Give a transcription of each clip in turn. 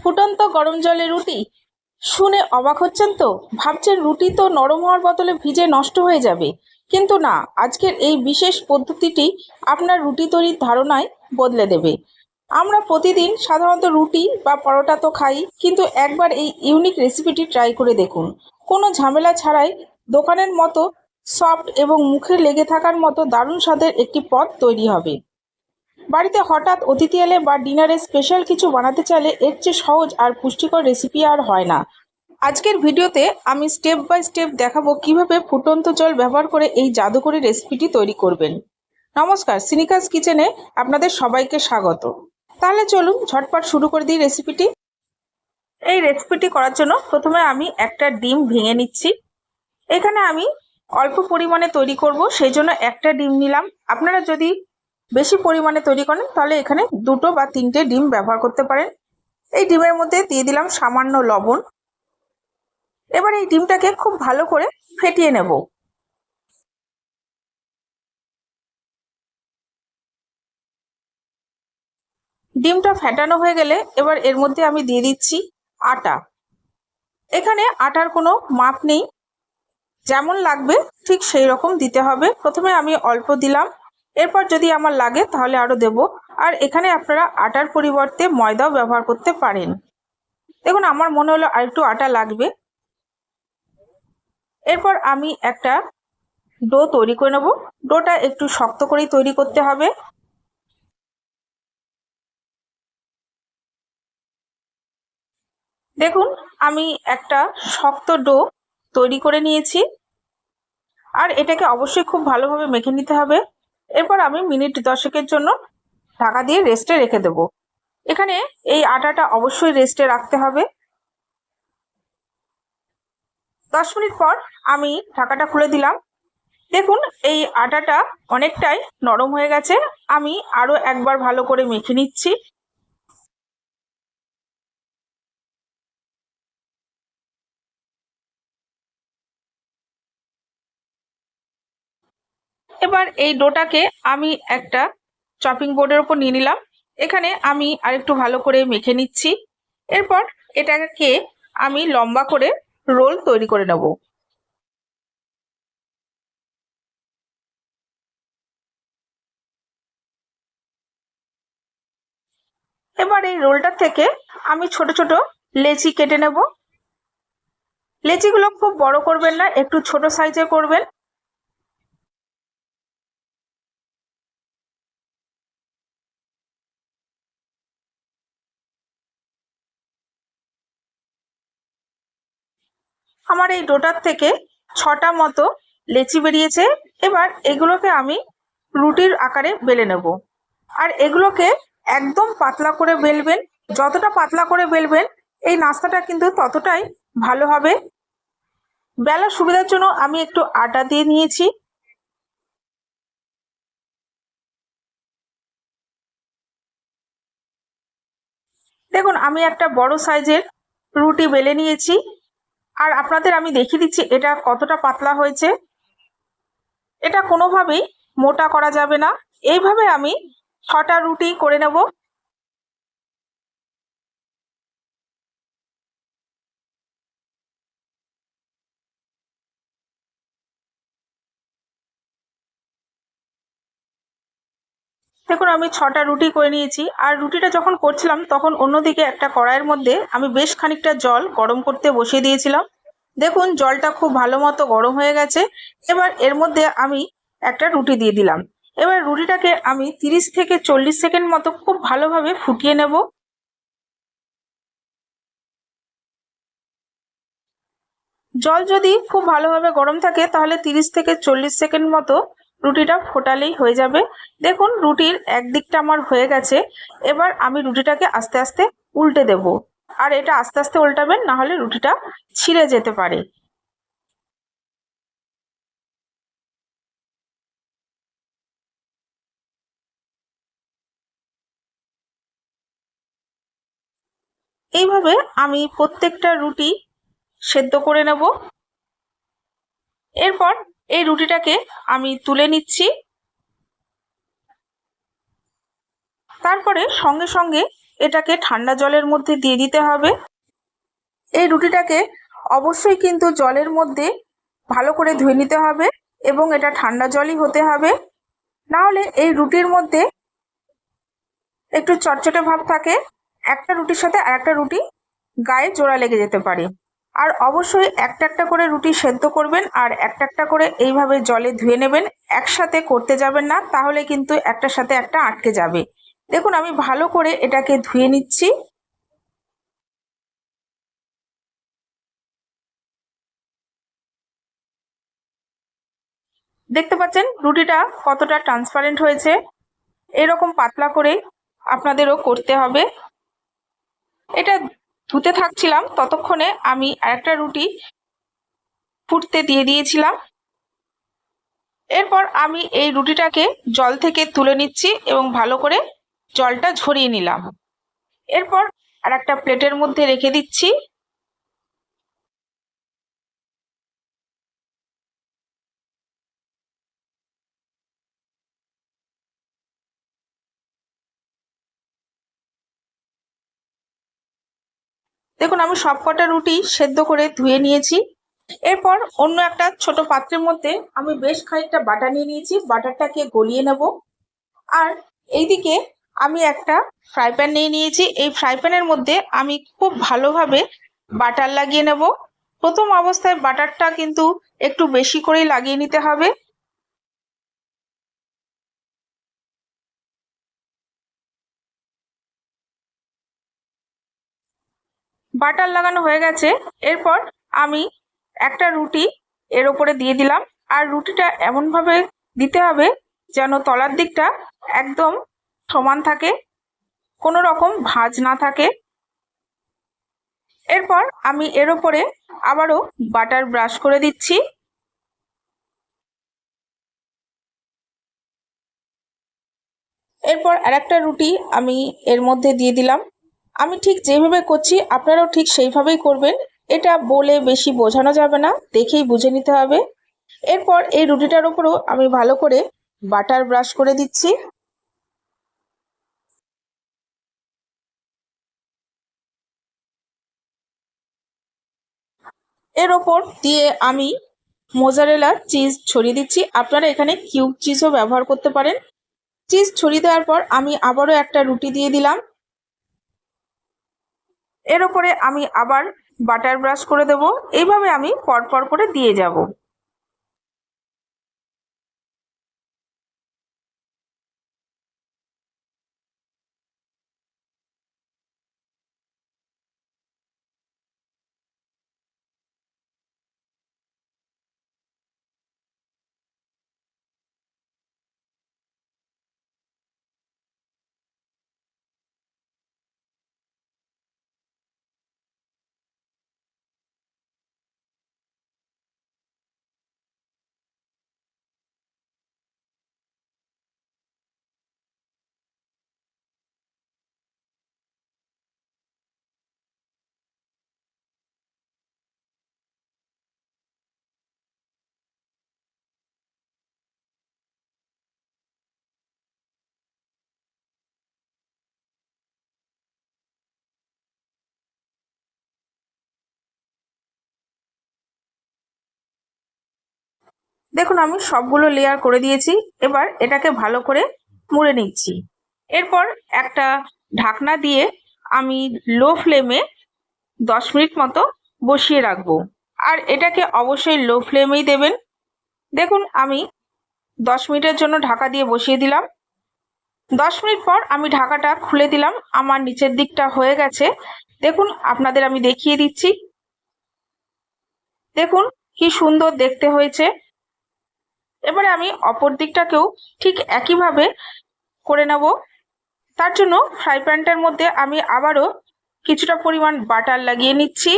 ফুটন্ত গরম জলে রুটি শুনে অবাক হচ্ছেন তো? ভাবছেন রুটি তো নরম হওয়ার বদলে ভিজে নষ্ট হয়ে যাবে। কিন্তু না, আজকের এই বিশেষ পদ্ধতিটি আপনার রুটি তৈরির ধারণায় বদলে দেবে। আমরা প্রতিদিন সাধারণত রুটি বা পরোটা তো খাই, কিন্তু একবার এই ইউনিক রেসিপিটি ট্রাই করে দেখুন। কোনো ঝামেলা ছাড়াই দোকানের মতো সফট এবং মুখে লেগে থাকার মতো দারুণ স্বাদের একটি পদ তৈরি হবে। বাড়িতে হঠাৎ অতিথি এলে বা ডিনারে স্পেশাল কিছু বানাতে চাইলে এর চেয়ে সহজ আর পুষ্টিকর রেসিপি আর হয় না। আজকের ভিডিওতে আমি স্টেপ বাই স্টেপ দেখাবো কিভাবে ফুটন্ত জল ব্যবহার করে এই জাদুকরি রেসিপিটি তৈরি করবেন। নমস্কার, সিনিকাস কিচেনে আপনাদের সবাইকে স্বাগত। তাহলে চলুন ঝটপট শুরু করে দিই রেসিপিটি। এই রেসিপিটি করার জন্য প্রথমে আমি একটা ডিম ভেঙে নিচ্ছি। এখানে আমি অল্প পরিমাণে তৈরি করব, সেই জন্য একটা ডিম নিলাম। আপনারা যদি বেশি পরিমাণে তৈরি করেন তাহলে এখানে 2 বা 3টে ডিম ব্যবহার করতে পারেন। এই ডিমের মধ্যে দিয়ে দিলাম সামান্য লবণ। এবার এই ডিমটাকে খুব ভালো করে ফেটিয়ে নেব। ডিমটা ফেটানো হয়ে গেলে এবার এর মধ্যে আমি দিয়ে দিচ্ছি আটা। এখানে আটার কোনো মাপ নেই, যেমন লাগবে ঠিক সেই রকম দিতে হবে। প্রথমে আমি অল্প দিলাম, এরপর যদি আমার লাগে তাহলে আরও দেব। আর এখানে আপনারা আটার পরিবর্তে ময়দাও ব্যবহার করতে পারেন। দেখুন, আমার মনে হলো আর একটু আটা লাগবে। এরপর আমি একটা ডো তৈরি করে নেব। ডোটা একটু শক্ত করেই তৈরি করতে হবে। দেখুন, আমি একটা শক্ত ডো তৈরি করে নিয়েছি, আর এটাকে অবশ্যই খুব ভালোভাবে মেখে নিতে হবে। এরপর আমি মিনিট 10 জন্য ঢাকা দিয়ে রেস্টে রেখে দেব। এখানে এই আটাটা অবশ্যই রেস্টে রাখতে হবে। 10 মিনিট পর আমি ঢাকাটা খুলে দিলাম। দেখুন, এই আটাটা অনেকটাই নরম হয়ে গেছে। আমি আরও একবার ভালো করে মেখে নিচ্ছি। এবার এই ডোটাকে আমি একটা চপিং বোর্ডের উপর নিয়ে নিলাম। এখানে আমি আরেকটু ভালো করে মেখে নিচ্ছি। এরপর এটাকে আমি লম্বা করে রোল তৈরি করে নেব। এবার এই রোলটা থেকে আমি ছোট ছোট লেচি কেটে নেব। লেচিগুলো খুব বড় করবেন না, একটু ছোট সাইজের করবেন। আমার এই ডোটার থেকে 6টা মতো লেচি বেরিয়েছে। এবার এগুলোকে আমি রুটির আকারে বেলে নেব। আর এগুলোকে একদম পাতলা করে বেলবেন। যতটা পাতলা করে বেলবেন এই নাস্তাটা কিন্তু ততটাই ভালো হবে। বেলার সুবিধার জন্য আমি একটু আটা দিয়ে নিয়েছি। দেখুন, আমি একটা বড় সাইজের রুটি বেলে নিয়েছি, আর আপনাদের আমি দেখিয়ে দিচ্ছি এটা কতটা পাতলা হয়েছে। এটা কোনোভাবেই মোটা করা যাবে না। এইভাবে আমি 6টা রুটি করে নেব। দেখুন, আমি 6টা রুটি করে নিয়েছি। আর রুটিটা যখন করছিলাম তখন অন্যদিকে একটা কড়াইয়ের মধ্যে আমি বেশ খানিকটা জল গরম করতে বসিয়ে দিয়েছিলাম। দেখুন, জলটা খুব ভালো মতো গরম হয়ে গেছে। এবার এর মধ্যে আমি একটা রুটি দিয়ে দিলাম। এবার রুটিটাকে আমি 30 থেকে 40 সেকেন্ড মতো খুব ভালোভাবে ফুটিয়ে নেব। জল যদি খুব ভালোভাবে গরম থাকে তাহলে 30 থেকে 40 সেকেন্ড মতো রুটিটা ফোটালেই হয়ে যাবে। দেখুন, রুটির একদিকটা আমার হয়ে গেছে। এবার আমি রুটিটাকে আস্তে আস্তে উল্টে দেব। আর এটা আস্তে আস্তে উল্টাবেন, না হলে রুটিটা ছিঁড়ে যেতে পারে। এইভাবে আমি প্রত্যেকটা রুটি সেদ্ধ করে নেব। এরপর এই রুটিটাকে আমি তুলে নিচ্ছি। তারপরে সঙ্গে সঙ্গে এটাকে ঠান্ডা জলের মধ্যে দিয়ে দিতে হবে। এই রুটিটাকে অবশ্যই কিন্তু জলের মধ্যে ভালো করে ধুয়ে নিতে হবে এবং এটা ঠান্ডা জলই হতে হবে, না হলে এই রুটির মধ্যে একটু চটচটে ভাব থাকে, একটা রুটির সাথে আর একটা রুটি গায়ে জোড়া লেগে যেতে পারে। আর অবশ্যই একটা একটা করে রুটি সেদ্ধ করবেন আর একটা একটা করে এইভাবে জলে ধুয়ে নেবেন, একসাথে করতে যাবেন না, তাহলে কিন্তু একটার সাথে একটা আটকে যাবে। দেখুন আমি ভালো করে এটাকে ধুয়ে নিচ্ছি। দেখতে পাচ্ছেন রুটিটা কতটা ট্রান্সপারেন্ট হয়েছে। এরকম পাতলা করে আপনাদেরও করতে হবে। এটা ধুতে থাকছিলাম ততক্ষণে আমি আরেকটা রুটি ফুটতে দিয়ে দিয়েছিলাম। এরপর আমি এই রুটিটাকে জল থেকে তুলে নিচ্ছি এবং ভালো করে জলটা ঝরিয়ে নিলাম। এরপর আর একটা প্লেটের মধ্যে রেখে দিচ্ছি। দেখুন আমি সবকটা রুটি সেদ্ধ করে ধুয়ে নিয়েছি। এরপর অন্য একটা ছোট পাত্রের মধ্যে আমি বেশ খানিকটা বাটার নিয়ে নিয়েছি, বাটারটাকে গলিয়ে নেব। আর এইদিকে আমি একটা ফ্রাই প্যান নিয়ে নিয়েছি, এই ফ্রাই প্যানের মধ্যে আমি খুব ভালোভাবে বাটার লাগিয়ে নেব। প্রথম অবস্থায় বাটারটা কিন্তু একটু বেশি করেই লাগিয়ে নিতে হবে। বাটার লাগানো হয়ে গেছে। এরপর আমি একটা রুটি এর ওপরে দিয়ে দিলাম, আর রুটিটা এমনভাবে দিতে হবে যেন তলার দিকটা একদম সমান থাকে, কোনো রকম ভাঁজ না থাকে। এরপর আমি এর ওপরে আবারও বাটার ব্রাশ করে দিচ্ছি। এরপর আরেকটা রুটি আমি এর মধ্যে দিয়ে দিলাম। আমি ঠিক যেভাবে করছি আপনারাও ঠিক সেইভাবেই করবেন, এটা বলে বেশি বোঝানো যাবে না, দেখেই বুঝে নিতে হবে। এরপর এই রুটিটার উপরও আমি ভালো করে বাটার ব্রাশ করে দিচ্ছি। এর ওপর দিয়ে আমি মোজারেলা চিজ ছড়িয়ে দিচ্ছি, আপনারা এখানে কিউব চিজও ব্যবহার করতে পারেন। চিজ ছড়িয়ে দেওয়ার পর আমি আবারও একটা রুটি দিয়ে দিলাম। এর ওপরে আমি আবার বাটার ব্রাশ করে দেব। এইভাবে আমি পরপর করে দিয়ে যাব। দেখুন আমি সবগুলো লেয়ার করে দিয়েছি। এবার এটাকে ভালো করে মুড়ে নিচ্ছি। এরপর একটা ঢাকনা দিয়ে আমি লো ফ্লেমে 10 মিনিট মতো বসিয়ে রাখবো। আর এটাকে অবশ্যই লো ফ্লেমেই দেবেন। দেখুন আমি 10 মিনিটের জন্য ঢাকা দিয়ে বসিয়ে দিলাম। 10 মিনিট পর আমি ঢাকাটা খুলে দিলাম, আমার নিচের দিকটা হয়ে গেছে। দেখুন আপনাদের আমি দেখিয়ে দিচ্ছি। দেখুন কি সুন্দর দেখতে হয়েছে। এবারে আমি অপর দিকটাকেও ঠিক একইভাবে করে নেব। তার জন্য ফ্রাই প্যানটার মধ্যে আমি আবারও কিছুটা পরিমাণ বাটার লাগিয়ে নিচ্ছি।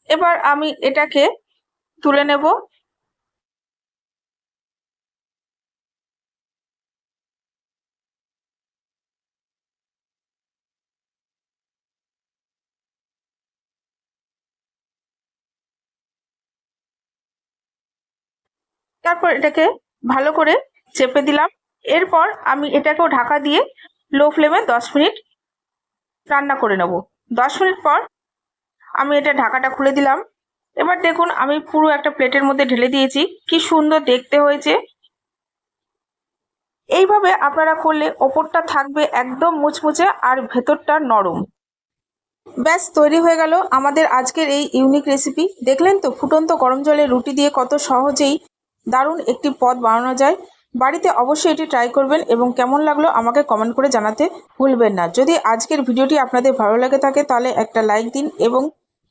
এবার আমি এটাকে তুলে নেব। তারপর এটাকে ভালো করে চেপে দিলাম। এরপর আমি এটাকেও ঢাকা দিয়ে লো ফ্লেমে 10 মিনিট রান্না করে নেব। 10 মিনিট পর আমি এটা ঢাকাটা খুলে দিলাম। এবার দেখুন আমি পুরো একটা প্লেটের মধ্যে ঢেলে দিয়েছি। কি সুন্দর দেখতে হয়েছে। এইভাবে আপনারা করলে ওপরটা থাকবে একদম মুচমুচে আর ভেতরটা নরম। ব্যাস তৈরি হয়ে গেল আমাদের আজকের এই ইউনিক রেসিপি। দেখলেন তো ফুটন্ত গরম জলে রুটি দিয়ে কত সহজেই দারুণ একটি পদ বানানো যায়। বাড়িতে অবশ্যই এটি ট্রাই করবেন এবং কেমন লাগলো আমাকে কমেন্ট করে জানাতে ভুলবেন না। যদি আজকের ভিডিওটি আপনাদের ভালো লাগে থাকে তাহলে একটা লাইক দিন এবং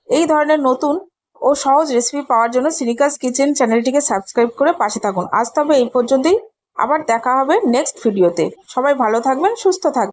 এই ধরনের নতুন ও সহজ রেসিপি পাওয়ার জন্য সিনিকাস কিচেন চ্যানেলটিকে সাবস্ক্রাইব করে পাশে থাকুন। আজ তবে এই পর্যন্তই, আবার দেখা হবে নেক্সট ভিডিওতে। সবাই ভালো থাকবেন, সুস্থ থাকবেন।